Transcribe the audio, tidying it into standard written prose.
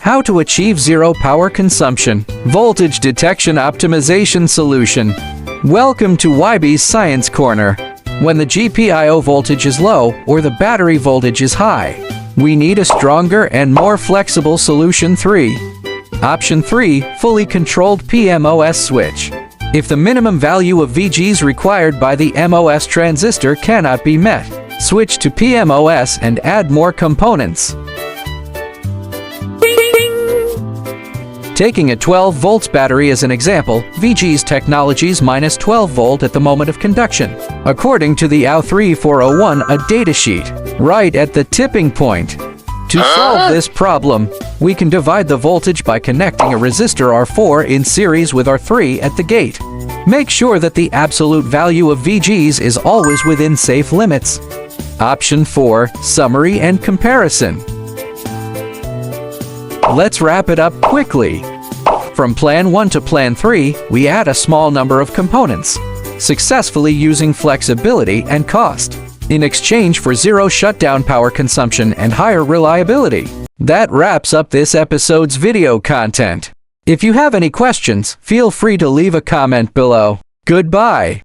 How to achieve zero power consumption. Voltage detection optimization solution. Welcome to VB's Science Corner. When the GPIO voltage is low or the battery voltage is high, we need a stronger and more flexible solution 3. Option 3, fully controlled PMOS switch. If the minimum value of VGs required by the MOS transistor cannot be met, switch to PMOS and add more components. Taking a 12 volts battery as an example, VG's technologies minus 12 volt at the moment of conduction. According to the AU3401, a datasheet, right at the tipping point. To solve this problem, we can divide the voltage by connecting a resistor R4 in series with R3 at the gate. Make sure that the absolute value of VGs is always within safe limits. Option 4, summary and comparison. Let's wrap it up quickly. From Plan 1 to Plan 3, we add a small number of components, successfully using flexibility and cost, in exchange for zero shutdown power consumption and higher reliability. That wraps up this episode's video content. If you have any questions, feel free to leave a comment below. Goodbye.